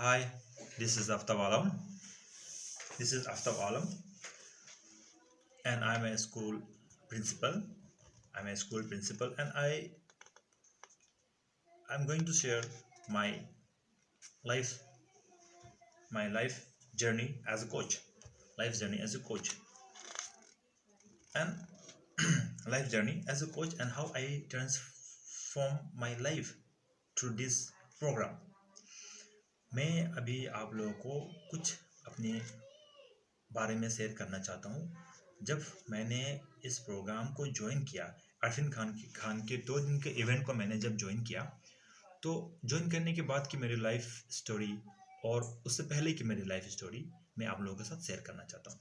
Hi, this is Aftab Alam. This is Aftab Alam, and I'm a school principal. And I'm going to share my life my life journey as a coach, life journey as a coach, and life journey as a coach, and how I transform my life through this program. मैं अभी आप लोगों को कुछ अपने बारे में share करना चाहता हूँ। जब मैंने इस प्रोग्राम को ज्वाइन किया, अरफिन खान के 2 दिन के इवेंट को मैंने जब ज्वाइन किया, तो ज्वाइन करने के बाद की मेरी लाइफ स्टोरी और उससे पहले की मेरी लाइफ स्टोरी मैं आप लोगों के साथ शेयर करना चाहता हूँ।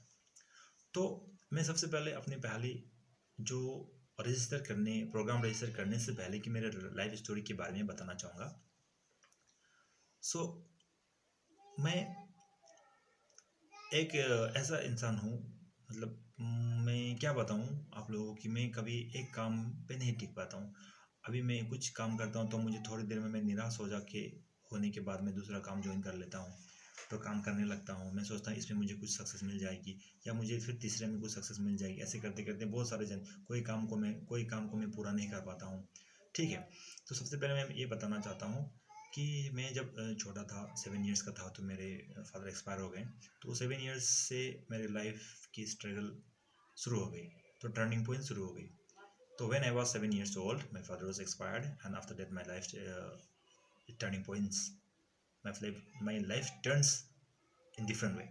तो मैं सबसे पहले अपनी पहली जो प्रोग्राम रजिस्टर करने से पहले की मेरे लाइफ स्टोरी के बारे में बताना चाहूँगा। सो मैं एक ऐसा इंसान हूँ, मतलब मैं क्या बताऊँ आप लोगों की, मैं कभी एक काम पे नहीं टिक पाता हूँ। अभी मैं कुछ काम करता हूँ तो मुझे थोड़ी देर में मैं निराश हो जाके होने के बाद मैं दूसरा काम ज्वाइन कर लेता हूँ। तो काम करने लगता हूँ, मैं सोचता हूँ इसमें मुझे कुछ सक्सेस मिल जाएगी, या मुझे फिर तीसरे में कुछ सक्सेस मिल जाएगी। ऐसे करते करते बहुत सारे कोई काम को मैं पूरा नहीं कर पाता हूँ। ठीक है, तो सबसे पहले मैं ये बताना चाहता हूँ कि मैं जब छोटा था, 7 इयर्स का था, तो मेरे फादर एक्सपायर हो गए। तो 7 इयर्स से मेरी लाइफ की स्ट्रगल शुरू हो गई, तो टर्निंग पॉइंट शुरू हो गई। तो when I was 7 years old, my father was expired, and after that, my life turning points. My life turns in different way.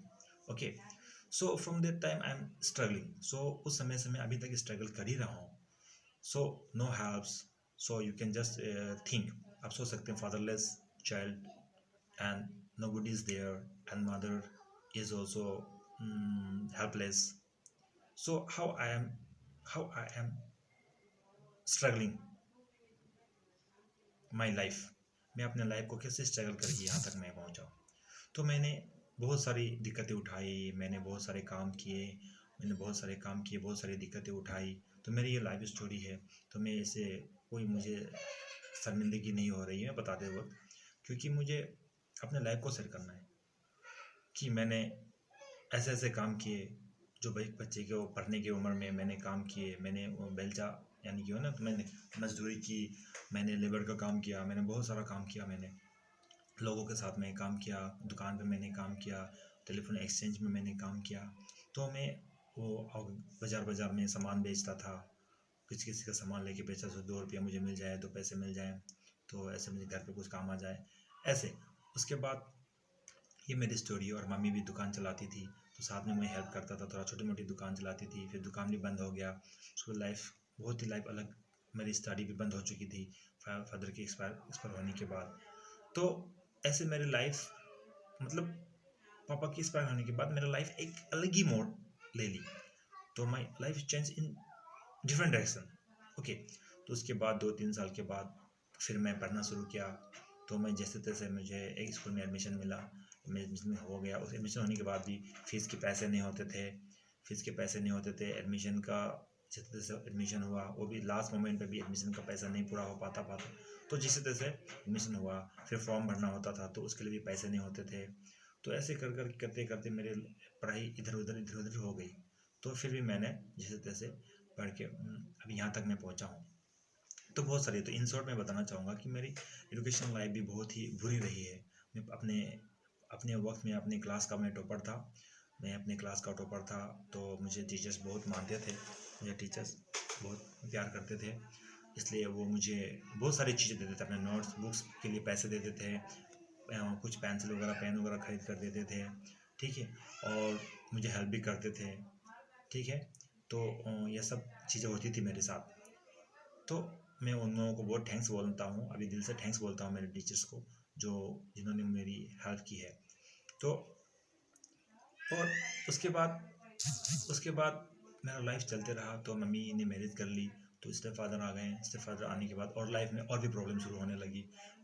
Okay, so from that time I'm struggling. So उस समय से मैं अभी तक स्ट्रगल कर ही रहा हूँ. So no helps. So you can just think. आप सोच सकते हैं fatherless child and nobody is there, and mother is also helpless. So how I am struggling my life, मैं अपने लाइफ को कैसे स्ट्रगल करके यहाँ तक मैं पहुँचा। तो मैंने बहुत सारी दिक्कतें उठाई, मैंने बहुत सारे काम किए, बहुत सारी दिक्कतें उठाई। तो मेरी ये लाइफ स्टोरी है। तो मैं इसे कोई मुझे शर्मिंदगी नहीं हो रही है बताते वक्त, क्योंकि मुझे अपने लाइफ को शेयर करना है कि मैंने ऐसे ऐसे काम किए जो बच्चे के पढ़ने की उम्र में मैंने काम किए। मैंने बेलचा यानी कि हो ना, तो मैंने मजदूरी की, मैंने लेबर का काम किया, मैंने बहुत सारा काम किया, मैंने लोगों के साथ में काम किया, दुकान पे मैंने काम किया, टेलीफोन एक्सचेंज में मैंने काम किया। तो मैं वो बाज़ार में सामान बेचता था, किसी का सामान लेके बेचा, तो 2 रुपया मुझे मिल जाए, 2 पैसे मिल जाए, तो ऐसे मुझे घर पे कुछ काम आ जाए ऐसे। उसके बाद ये मेरी स्टोरी। और मम्मी भी दुकान चलाती थी, तो साथ में मैं हेल्प करता था, थोड़ा छोटी मोटी दुकान चलाती थी। फिर दुकान भी बंद हो गया, उसको बहुत ही लाइफ अलग, मेरी स्टडी भी बंद हो चुकी थी फादर के एक्सपायर होने के बाद। तो ऐसे मेरी लाइफ, मतलब पापा के एक्सपायर होने के बाद मेरा लाइफ एक अलग ही मोड़ ले ली। तो my life change in different direction. Okay, तो उसके बाद 2-3 साल के बाद फिर मैं पढ़ना शुरू किया। तो मैं जैसे तैसे मुझे एक स्कूल में एडमिशन मिला, एडमिशन हो गया। उस एडमिशन होने के बाद भी फ़ीस के पैसे नहीं होते थे एडमिशन का। जैसे तैसे एडमिशन हुआ, वो भी लास्ट मोमेंट पे भी एडमिशन का पैसा नहीं पूरा हो पाता। तो जैसे तैसे एडमिशन हुआ, फिर फॉर्म भरना होता था, तो उसके लिए भी पैसे नहीं होते थे। तो ऐसे करते करते मेरे पढ़ाई इधर उधर हो गई। तो फिर भी मैंने जैसे तैसे पढ़ के अभी यहाँ तक मैं पहुँचा हूँ। तो बहुत सारी, तो इन शॉर्ट मैं बताना चाहूँगा कि मेरी एजुकेशन लाइफ भी बहुत ही बुरी रही है। मैं अपने वक्त में अपने क्लास का मैं टॉपर था। तो मुझे टीचर्स बहुत मानते थे, मुझे टीचर्स बहुत प्यार करते थे। इसलिए वो मुझे बहुत सारी चीज़ें देते थे, अपने नोट्स बुक्स के लिए पैसे देते थे, कुछ पेंसिल वगैरह पेन वगैरह खरीद कर देते थे। ठीक है, और मुझे हेल्प भी करते थे। ठीक है, तो ये सब चीज़ें होती थी मेरे साथ। तो मैं उन लोगों को बहुत थैंक्स बोलता हूँ, अभी दिल से थैंक्स बोलता हूँ मेरे टीचर्स को, जिन्होंने मेरी हेल्प की है। तो और उसके बाद मेरा लाइफ चलते रहा। तो मम्मी ने मैरिज कर ली, तो स्टेप फादर आ गए। स्टेप फादर आने के बाद और लाइफ में और भी प्रॉब्लम शुरू होने लगी।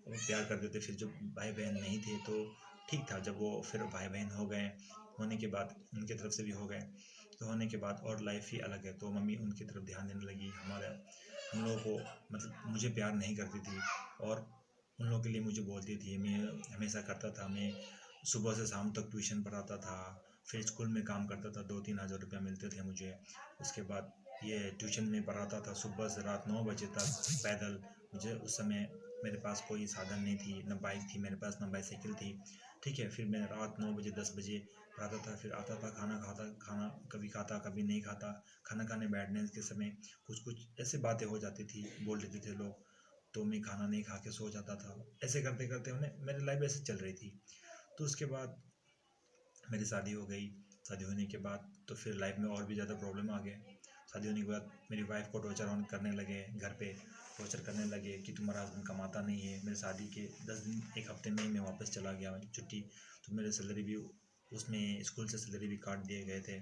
वो प्यार करते थे, फिर जब भाई बहन नहीं थे तो ठीक था। जब वो फिर भाई बहन हो गए, होने के बाद उनकी तरफ से भी हो गए, तो होने के बाद और लाइफ ही अलग है। तो मम्मी उनकी तरफ ध्यान देने लगी, हम लोगों को, मतलब मुझे प्यार नहीं करती थी। और उन लोगों के लिए मुझे बोलती थी। मैं हमेशा करता था, मैं सुबह से शाम तक ट्यूशन पढ़ाता था, फिर स्कूल में काम करता था, 2-3 हज़ार रुपया मिलते थे मुझे। उसके बाद ये ट्यूशन में पढ़ाता था सुबह से रात 9 बजे तक पैदल। मुझे उस समय मेरे पास कोई साधन नहीं थी, न बाइक थी मेरे पास, न बाईसाइकिल थी। ठीक है, फिर मैं रात 9 बजे 10 बजे पढ़ाता था, फिर आता था, खाना कभी खाता कभी नहीं खाता। खाना खाने बैठने के समय कुछ कुछ ऐसी बातें हो जाती थी, बोल देते थे लोग, तो मैं खाना नहीं खा के सो जाता था। ऐसे करते करते उन्हें मेरी लाइफ ऐसे चल रही थी। तो उसके बाद मेरी शादी हो गई। शादी होने के बाद तो फिर लाइफ में और भी ज़्यादा प्रॉब्लम आ गए। शादी होने के बाद मेरी वाइफ को टॉर्चर ऑन करने लगे, घर पे टॉर्चर करने लगे कि तुम्हारा हस्बैंड कमाता नहीं है। मेरे शादी के 10 दिन 1 हफ्ते में ही मैं वापस चला गया छुट्टी। तो मेरे सैलरी भी उसमें स्कूल से सैलरी भी काट दिए गए थे।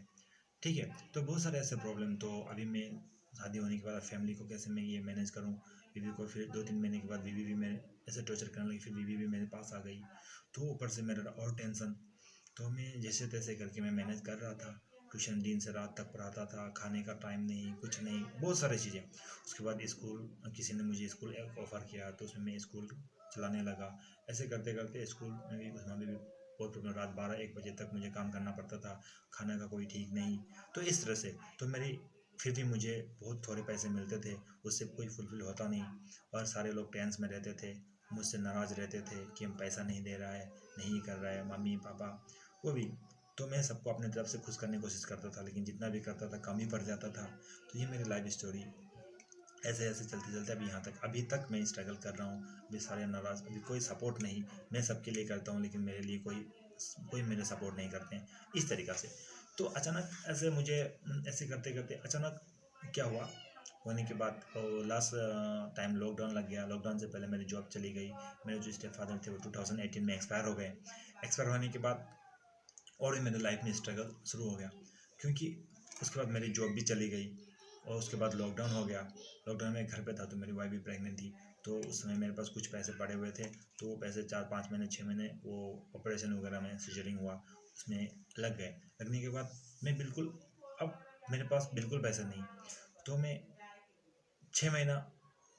ठीक है, तो बहुत सारे ऐसे प्रॉब्लम। तो अभी मैं शादी होने के बाद फैमिली को कैसे मैं ये मैनेज करूँ। बीवी को फिर 2-3 महीने के बाद बीवी भी मेरे ऐसे टॉर्चर करने लगी, फिर बीवी भी मेरे पास आ गई। तो ऊपर से मेरा और टेंशन। तो मैं जैसे तैसे करके मैं मैनेज कर रहा था। ट्यूशन दिन से रात तक पढ़ाता था, खाने का टाइम नहीं, कुछ नहीं, बहुत सारी चीज़ें। उसके बाद स्कूल, किसी ने मुझे स्कूल एक ऑफ़र किया, तो उसमें मैं स्कूल चलाने लगा। ऐसे करते करते स्कूल में भी, उसमें भी बहुत प्रॉब्लम। रात 12-1 बजे तक मुझे काम करना पड़ता था, खाने का कोई ठीक नहीं। तो इस तरह से तो मेरी, फिर भी मुझे बहुत थोड़े पैसे मिलते थे, उससे कोई फुलफ़िल होता नहीं। और सारे लोग टेंस में रहते थे, मुझसे नाराज़ रहते थे कि हम पैसा नहीं दे रहा है, नहीं कर रहा है, मम्मी पापा वो भी। तो मैं सबको अपनी तरफ से खुश करने की कोशिश करता था, लेकिन जितना भी करता था कम ही पड़ जाता था। तो ये मेरी लाइफ स्टोरी ऐसे ऐसे चलते चलते अभी यहाँ तक, अभी तक मैं स्ट्रगल कर रहा हूँ। अभी सारे नाराज़, अभी कोई सपोर्ट नहीं। मैं सबके लिए करता हूँ, लेकिन मेरे लिए कोई कोई मेरे सपोर्ट नहीं करते हैं इस तरीक़ा से। तो अचानक ऐसे मुझे ऐसे करते करते अचानक क्या हुआ, होने के बाद लास्ट टाइम लॉकडाउन लग गया। लॉकडाउन से पहले मेरी जॉब चली गई। मेरे जो स्टेप फादर थे वो 2018 में एक्सपायर हो गए। एक्सपायर होने के बाद और भी मेरे लाइफ में स्ट्रगल शुरू हो गया, क्योंकि उसके बाद मेरी जॉब भी चली गई और उसके बाद लॉकडाउन हो गया। लॉकडाउन में घर पे था, तो मेरी वाइफ भी प्रेग्नेंट थी। तो उस समय मेरे पास कुछ पैसे पड़े हुए थे, तो वो पैसे 4-5 महीने 6 महीने वो ऑपरेशन वगैरह में, सिजरिंग हुआ उसमें लग गए। लगने के बाद मैं बिल्कुल, अब मेरे पास बिल्कुल पैसे नहीं। तो मैं 6 महीना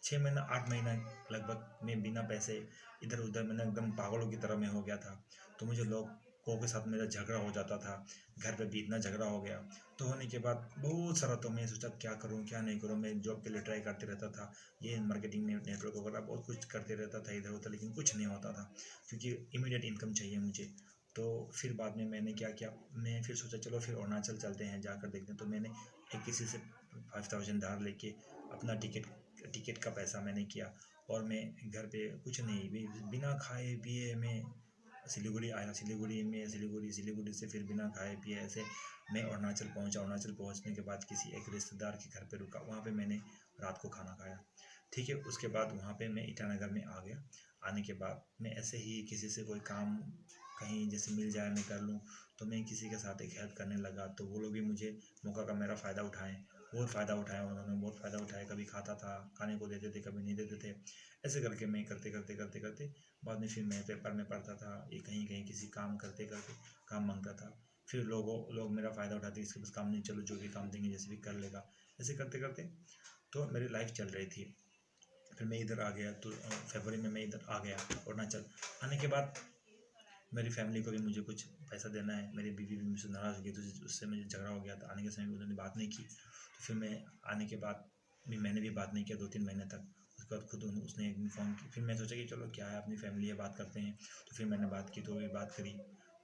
6 महीना 8 महीना लगभग मैं बिना पैसे इधर उधर, मैंने एकदम पागलों की तरह मैं हो गया था। तो मुझे लोगों के साथ मेरा झगड़ा हो जाता था, घर पे भी इतना झगड़ा हो गया। तो होने के बाद बहुत सारा, तो मैं सोचा क्या करूं क्या नहीं करूं। मैं जॉब के लिए ट्राई करते रहता था, ये मार्केटिंग नेटवर्क वगैरह बहुत कुछ करते रहता था इधर उधर, लेकिन कुछ नहीं होता था, क्योंकि इमीडिएट इनकम चाहिए मुझे। तो फिर बाद में मैंने क्या किया, मैं फिर सोचा चलो फिर अरुणाचल चलते हैं, जाकर देखते हैं। तो मैंने एक किसी से 5000 धार लेके अपना टिकट का पैसा मैंने किया, और मैं घर पे कुछ नहीं, बिना खाए पिए मैं सिलीगुड़ी आया। सिलीगुड़ी से फिर बिना खाए पिए ऐसे मैं अरुणाचल पहुंचा। अरुणाचल पहुंचने के बाद किसी एक रिश्तेदार के घर पे रुका, वहाँ पे मैंने रात को खाना खाया। ठीक है, उसके बाद वहाँ पे मैं ईटानगर में आ गया। आने के बाद मैं ऐसे ही किसी से कोई काम कहीं जैसे मिल जाए मैं कर लूँ, तो मैं किसी के साथ एक हेल्प करने लगा। तो वो लोग भी मुझे मौका का मेरा फ़ायदा उठाएँ, बहुत फ़ायदा उठाया उन्होंने, बहुत फ़ायदा उठाया। कभी खाता था, खाने को देते थे, कभी नहीं देते थे। ऐसे करके मैं करते करते करते करते बाद में फिर मैं पेपर में पढ़ता था, ये कहीं कहीं किसी काम करते करते काम मांगता था। फिर लोग मेरा फ़ायदा उठाते, इसके पास काम नहीं, चलो जो भी काम देंगे जैसे भी कर लेगा। ऐसे करते करते तो मेरी लाइफ चल रही थी। फिर मैं इधर आ गया, तो फरवरी में मैं इधर आ गया अरुणाचल। आने के बाद मेरी फैमिली को भी मुझे कुछ पैसा देना है। मेरी बीवी भी मुझसे नाराज़ हो गई, तो उससे मुझे झगड़ा हो गया था। आने के समय भी उन्होंने बात नहीं की। तो फिर मैं आने के बाद भी मैंने भी बात नहीं किया 2-3 महीने तक। उसके बाद खुद उसने एक दिन फ़ोन की। फिर मैं सोचा कि चलो क्या है, अपनी फैमिली है, बात करते हैं। तो फिर मैंने बात की, तो भी बात करी।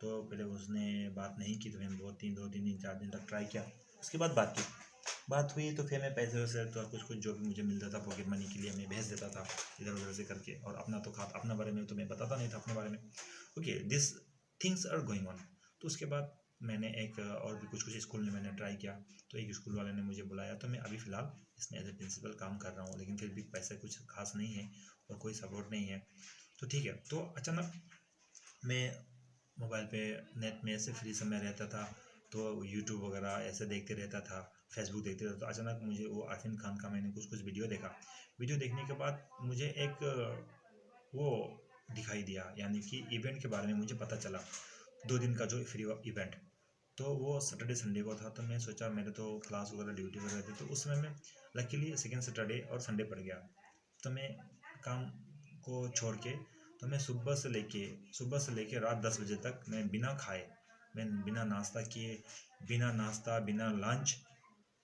तो पहले उसने बात नहीं की, तो मैंने 2-3 दिन 4 दिन तक ट्राई किया। उसके बाद बात हुई, तो फिर मैं पैसे वैसे तो कुछ कुछ जो भी मुझे मिलता था पॉकेट मनी के लिए मैं भेज देता था इधर उधर से करके। और अपना तो अपना बारे में तो मैं बताता नहीं था अपने बारे में। Okay, this things are going on. तो उसके बाद मैंने एक और भी कुछ कुछ स्कूल में मैंने ट्राई किया। तो एक स्कूल वाले ने मुझे बुलाया, तो मैं अभी फ़िलहाल इसमें एज ए प्रिंसिपल काम कर रहा हूँ, लेकिन फिर भी पैसे कुछ खास नहीं है और कोई सपोर्ट नहीं है। तो ठीक है, तो अचानक मैं मोबाइल पे नेट में ऐसे फ्री समय रहता था, तो यूट्यूब वगैरह ऐसे देखते रहता था, फेसबुक देखते रहता था। तो अचानक मुझे वो आरफीन खान का मैंने कुछ कुछ वीडियो देखा। वीडियो देखने के बाद मुझे एक वो दिखाई दिया, यानी कि इवेंट के बारे में मुझे पता चला, 2 दिन का जो फ्री इवेंट। तो वो सैटरडे संडे को था। तो मैं सोचा, मेरे तो क्लास वगैरह ड्यूटी वगैरह थी, तो उस समय में लकीली सेकेंड सैटरडे और संडे पड़ गया। तो मैं काम को छोड़ के तो मैं सुबह से लेके रात 10 बजे तक मैं बिना खाए, मैं बिना नाश्ता किए, बिना नाश्ता, बिना लंच,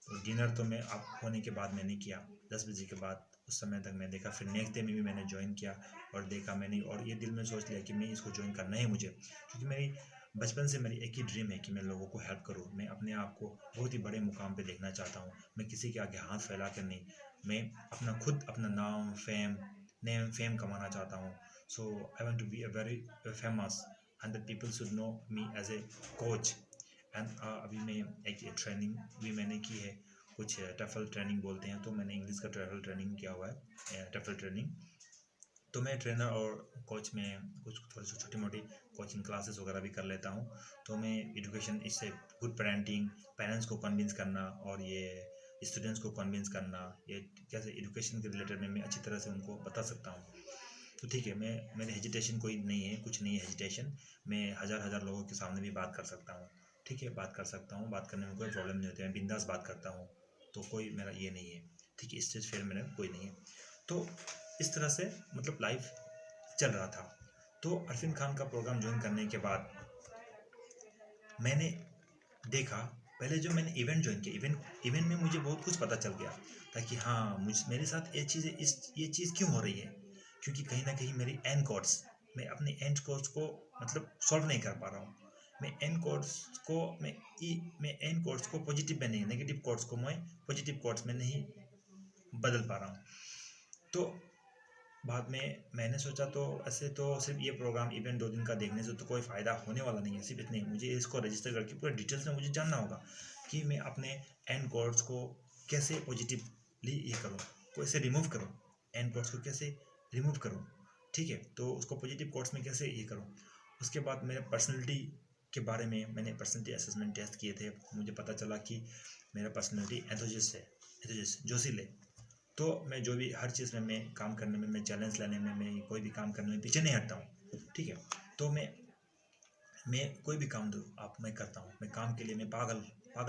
और डिनर तो मैं आप होने के बाद मैंने किया 10 बजे के बाद। उस समय तक मैं देखा, फिर नेक्स्ट डे में भी मैंने ज्वाइन किया और देखा मैंने, और ये दिल में सोच लिया कि मैं इसको ज्वाइन करना है मुझे, क्योंकि मेरी बचपन से मेरी एक ही ड्रीम है कि मैं लोगों को हेल्प करूँ। मैं अपने आप को बहुत ही बड़े मुकाम पे देखना चाहता हूँ। मैं किसी के आगे हाथ फैला कर नहीं, मैं अपना नेम फेम कमाना चाहता हूँ। So I want to be a very famous and the people should know me as a coach. And अभी मैं एक ट्रेनिंग भी मैंने की है, कुछ टफल ट्रेनिंग बोलते हैं, तो मैंने इंग्लिश का टफल ट्रेनिंग किया हुआ है, टफल ट्रेनिंग। तो मैं ट्रेनर और कोच में कुछ थोड़ी सी छोटी मोटी कोचिंग क्लासेस वगैरह भी कर लेता हूँ। तो मैं एजुकेशन, इससे गुड पेरेंटिंग, पेरेंट्स को कन्विंस करना और ये स्टूडेंट्स को कन्विंस करना, ये कैसे एजुकेशन के रिलेटेड में मैं अच्छी तरह से उनको बता सकता हूँ। तो ठीक है, मेरे हेजिटेशन कोई नहीं है, कुछ नहीं है हेजिटेशन। मैं हज़ार लोगों के सामने भी बात कर सकता हूँ। ठीक है, बात कर सकता हूँ, बात करने में कोई प्रॉब्लम नहीं होती है, मैं बिंदास बात करता हूँ। तो कोई मेरा ये नहीं है, ठीक है, स्टेज फेयर मेरा कोई नहीं है। तो इस तरह से मतलब लाइफ चल रहा था। तो अरफिन खान का प्रोग्राम ज्वाइन करने के बाद मैंने देखा, पहले जो मैंने इवेंट ज्वाइन किया, इवेंट में मुझे बहुत कुछ पता चल गया था कि हाँ, मेरे साथ ये चीज़ क्यों हो रही है, क्योंकि कहीं ना कहीं मेरी एंड कोर्स, मैं अपने एंड कोर्स को मतलब सॉल्व नहीं कर पा रहा हूँ। मैं एंड कोर्स को मैं एंड कोर्स को पॉजिटिव में नहीं, नेगेटिव कोर्स को मैं पॉजिटिव कोर्स में नहीं बदल पा रहा हूँ। तो बाद में मैंने सोचा, तो ऐसे तो सिर्फ ये प्रोग्राम इवेंट 2 दिन का देखने से तो कोई फ़ायदा होने वाला नहीं है, सिर्फ इतने मुझे इसको रजिस्टर करके पूरे डिटेल्स में मुझे जानना होगा कि मैं अपने एंड कोर्स को कैसे पॉजिटिवली ये करूँ, कैसे रिमूव करूँ, एंड कोर्स को कैसे रिमूव करूँ। ठीक है, तो उसको पॉजिटिव कोर्स में कैसे ये करूँ। उसके बाद मेरे पर्सनैलिटी के बारे में मैंने पर्सनैलिटी असेसमेंट टेस्ट किए थे, मुझे पता चला कि मेरा पर्सनैलिटी एंथुसियास्ट जोशील है। तो मैं जो भी हर चीज़ में मैं काम करने में, मैं चैलेंज लेने में, मैं कोई भी काम करने में पीछे नहीं हटता हूँ। ठीक है, तो मैं कोई भी काम दूँ आप, मैं करता हूँ। मैं काम के लिए मैं पागल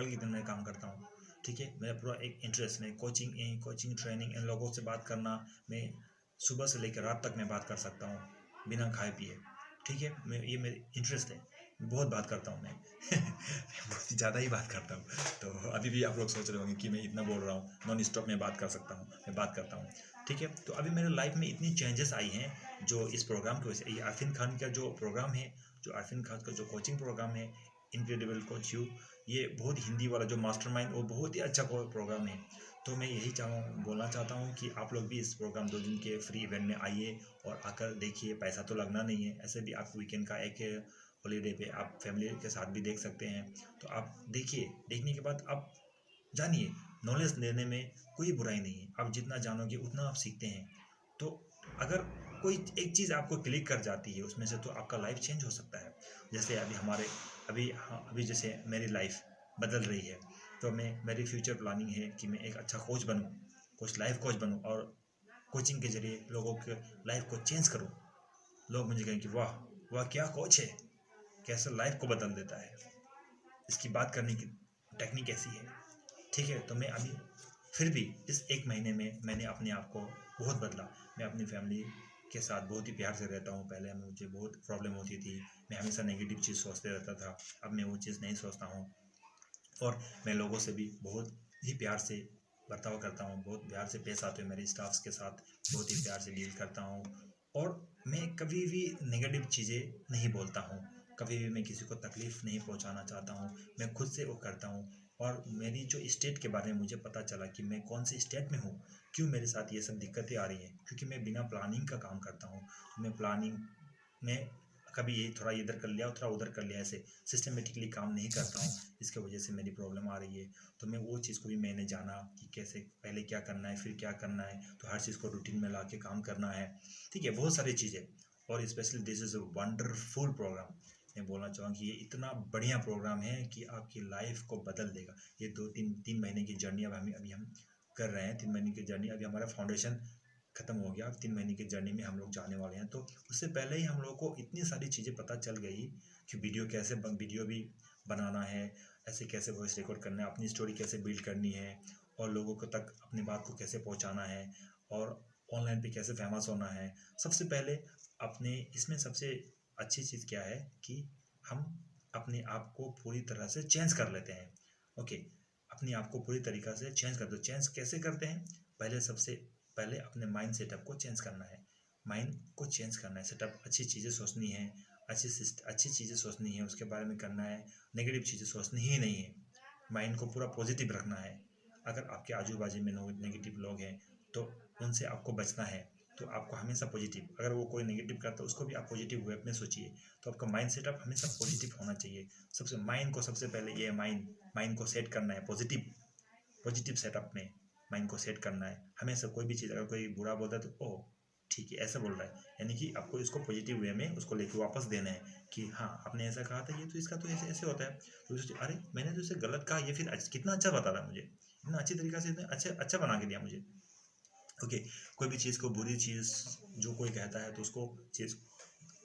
की तरह मैं काम करता हूँ। ठीक है, मेरा पूरा एक इंटरेस्ट, मैं कोचिंग ट्रेनिंग, इन लोगों से बात करना, मैं सुबह से लेकर रात तक मैं बात कर सकता हूँ बिना खाए पिए। ठीक है, ये मेरे इंटरेस्ट है, बहुत बात करता हूँ मैं बहुत ज़्यादा ही बात करता हूँ। तो अभी भी आप लोग सोच रहे होंगे कि मैं इतना बोल रहा हूँ, नॉन स्टॉप मैं बात कर सकता हूँ, मैं बात करता हूँ। ठीक है, तो अभी मेरे लाइफ में इतनी चेंजेस आई हैं जो इस प्रोग्राम की वजह से। ये अरफिन खान का जो प्रोग्राम है, जो अरफिन खान का जो कोचिंग प्रोग्राम है, इनक्रेडिबल कोच यू, ये बहुत हिंदी वाला जो मास्टरमाइंड, वो बहुत ही अच्छा प्रोग्राम है। तो मैं यही बोलना चाहता हूँ कि आप लोग भी इस प्रोग्राम 2 दिन के फ्री इवेंट में आइए और आकर देखिए। पैसा तो लगना नहीं है, ऐसे भी आप वीकेंड का एक हॉलीडे पे आप फैमिली के साथ भी देख सकते हैं। तो आप देखिए, देखने के बाद आप जानिए, नॉलेज लेने में कोई बुराई नहीं है। आप जितना जानोगे उतना आप सीखते हैं। तो अगर कोई एक चीज़ आपको क्लिक कर जाती है उसमें से, तो आपका लाइफ चेंज हो सकता है। जैसे अभी जैसे मेरी लाइफ बदल रही है, तो मेरी फ्यूचर प्लानिंग है कि मैं एक अच्छा कोच बनूं, लाइफ कोच बनूं, और कोचिंग के जरिए लोगों के लाइफ को चेंज करूं। लोग मुझे कहें कि वाह वाह, क्या कोच है, कैसे लाइफ को बदल देता है, इसकी बात करने की टेक्निक ऐसी है। ठीक है, तो मैं अभी फिर भी इस 1 महीने में मैंने अपने आप को बहुत बदला। मैं अपनी फैमिली के साथ बहुत ही प्यार से रहता हूँ। पहले मुझे बहुत प्रॉब्लम होती थी, मैं हमेशा नेगेटिव चीज़ सोचते रहता था। अब मैं वो चीज़ नहीं सोचता हूँ, और मैं लोगों से भी बहुत ही प्यार से बर्ताव करता हूँ, बहुत प्यार से पेश आते हुए मेरे स्टाफ्स के साथ बहुत ही प्यार से डील करता हूँ। और मैं कभी भी नेगेटिव चीज़ें नहीं बोलता हूँ, कभी भी मैं किसी को तकलीफ़ नहीं पहुँचाना चाहता हूँ। मैं खुद से वो करता हूँ। और मेरी जो स्टेट के बारे में मुझे पता चला कि मैं कौन सी स्टेट में हूँ, क्यों मेरे साथ ये सब दिक्कतें आ रही हैं, क्योंकि मैं बिना प्लानिंग का काम करता हूँ। मैं प्लानिंग में कभी ये थोड़ा इधर कर लिया, थोड़ा उधर कर लिया, ऐसे सिस्टमेटिकली काम नहीं करता हूँ। इसके वजह से मेरी प्रॉब्लम आ रही है। तो मैं वो चीज़ को भी मैंने जाना कि कैसे पहले क्या करना है, फिर क्या करना है। तो हर चीज़ को रूटीन में ला के काम करना है। ठीक है, बहुत सारी चीज़ें। और specially this is a wonderful program. मैं बोलना चाहूँगा कि ये इतना बढ़िया प्रोग्राम है कि आपकी लाइफ को बदल देगा। ये 2-3 महीने की जर्नी अभी हम कर रहे हैं। 3 महीने की जर्नी, अभी हमारा फाउंडेशन ख़त्म हो गया। अब 3 महीने की जर्नी में हम लोग जाने वाले हैं। तो उससे पहले ही हम लोगों को इतनी सारी चीज़ें पता चल गई कि वीडियो भी बनाना है, ऐसे कैसे वॉइस रिकॉर्ड करना है, अपनी स्टोरी कैसे बिल्ड करनी है, और लोगों को तक अपनी बात को कैसे पहुंचाना है, और ऑनलाइन पे कैसे फेमस होना है। सबसे पहले अपने इसमें सबसे अच्छी चीज़ क्या है कि हम अपने आप को पूरी तरह से चेंज कर लेते हैं। ओके, अपने आप को पूरी तरीक़ा से चेंज कर दो। चेंज कैसे करते हैं? पहले सबसे पहले अपने माइंड सेटअप को चेंज करना है। माइंड को चेंज करना है, सेटअप अच्छी चीज़ें सोचनी है, अच्छी चीज़ें सोचनी है, उसके बारे में करना है। नेगेटिव चीज़ें सोचनी ही नहीं है। माइंड को पूरा पॉजिटिव रखना है। अगर आपके आजू बाजू में नेगेटिव लोग हैं तो उनसे आपको बचना है। तो आपको हमेशा पॉजिटिव, अगर वो कोई नेगेटिव करता है उसको भी आप पॉजिटिव वे में सोचिए। तो आपका माइंड सेटअप हमेशा पॉजिटिव होना चाहिए। माइंड को सबसे पहले ये माइंड को सेट करना है पॉजिटिव सेटअप में माइंड को सेट करना है। हमेशा कोई भी चीज़ अगर कोई बुरा बोलता है तो ओह ठीक है ऐसा बोल रहा है, यानी कि आपको इसको पॉजिटिव वे में उसको लेके वापस देना है कि हाँ आपने ऐसा कहा था, ये तो इसका तो ऐसे ऐसे होता है। तो अरे मैंने तो इसे गलत कहा, ये फिर कितना अच्छा बता रहा है मुझे, इतना अच्छी तरीक़ा से इतना अच्छा बना के दिया मुझे। ओके, कोई भी चीज़ को बुरी चीज़ जो कोई कहता है तो उसको चीज़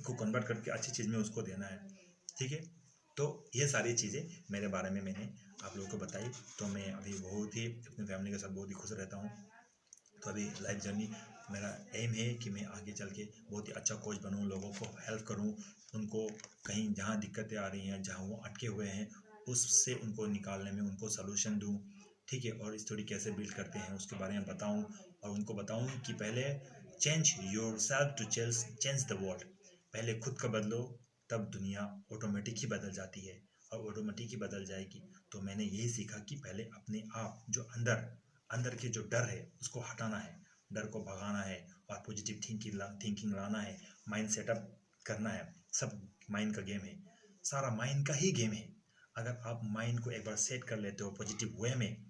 को कन्वर्ट करके अच्छी चीज़ में उसको देना है। ठीक है, तो ये सारी चीज़ें मेरे बारे में मैंने आप लोगों को बताई। तो मैं अभी बहुत ही अपनी फैमिली के साथ बहुत ही खुश रहता हूँ। तो अभी लाइफ जर्नी मेरा एम है कि मैं आगे चल के बहुत ही अच्छा कोच बनूँ, लोगों को हेल्प करूँ, उनको कहीं जहाँ दिक्कतें आ रही हैं, जहाँ वो अटके हुए हैं उससे उनको निकालने में उनको सलूशन दूँ। ठीक है, और स्टोरी कैसे बिल्ड करते हैं उसके बारे में बताऊँ और उनको बताऊँ कि पहले change yourself to change the world. पहले खुद का बदलो, तब दुनिया ऑटोमेटिक ही बदल जाती है और ऑटोमेटिक ही बदल जाएगी। तो मैंने यही सीखा कि पहले अपने आप जो अंदर के जो डर है उसको हटाना है, डर को भगाना है और पॉजिटिव थिंकिंग लाना है, माइंड सेटअप करना है। सब माइंड का गेम है, सारा माइंड का ही गेम है। अगर आप माइंड को एक बार सेट कर लेते हो पॉजिटिव वे में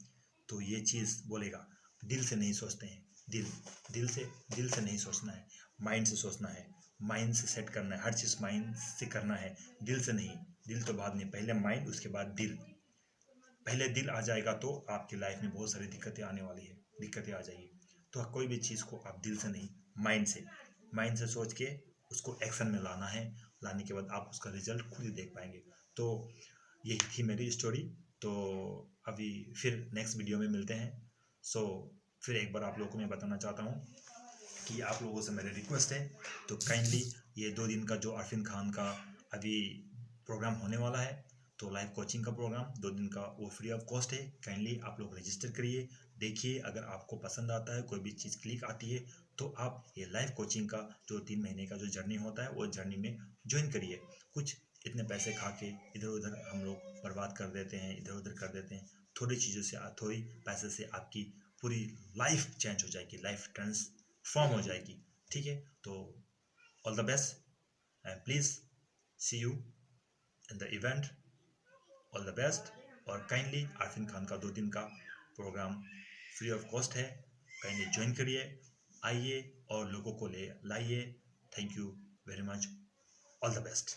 तो ये चीज़ बोलेगा। दिल से नहीं सोचते हैं, दिल से नहीं सोचना है, माइंड से सोचना है, माइंड से सेट करना है, हर चीज़ माइंड से करना है, दिल से नहीं। दिल तो बाद में, पहले माइंड उसके बाद दिल। पहले दिल आ जाएगा तो आपकी लाइफ में बहुत सारी दिक्कतें आने वाली है, दिक्कतें आ जाएगी। तो कोई भी चीज़ को आप दिल से नहीं, माइंड से सोच के उसको एक्शन में लाना है। लाने के बाद आप उसका रिजल्ट खुद ही देख पाएंगे। तो यही थी मेरी स्टोरी। तो अभी फिर नेक्स्ट वीडियो में मिलते हैं। सो फिर एक बार आप लोगों को मैं बताना चाहता हूँ कि आप लोगों से मेरी रिक्वेस्ट है तो काइंडली ये 2 दिन का जो अरफीन खान का अभी प्रोग्राम होने वाला है, तो लाइव कोचिंग का प्रोग्राम 2 दिन का वो फ्री ऑफ कॉस्ट है। काइंडली आप लोग रजिस्टर करिए, देखिए अगर आपको पसंद आता है, कोई भी चीज़ क्लिक आती है तो आप ये लाइव कोचिंग का जो 3 महीने का जो जर्नी होता है वो जर्नी में ज्वाइन करिए। कुछ इतने पैसे खा के इधर उधर हम लोग बर्बाद कर देते हैं, इधर उधर कर देते हैं। थोड़ी चीज़ों से, थोड़ी पैसे से आपकी पूरी लाइफ चेंज हो जाएगी, लाइफ ट्रांसफॉर्म हो जाएगी। ठीक है, तो all the best and please see you in the event. All the best. और काइंडली अरफीन खान का 2 दिन का प्रोग्राम फ्री ऑफ कॉस्ट है, काइंडली ज्वाइन करिए, आइए और लोगों को ले लाइए। Thank you very much, all the best.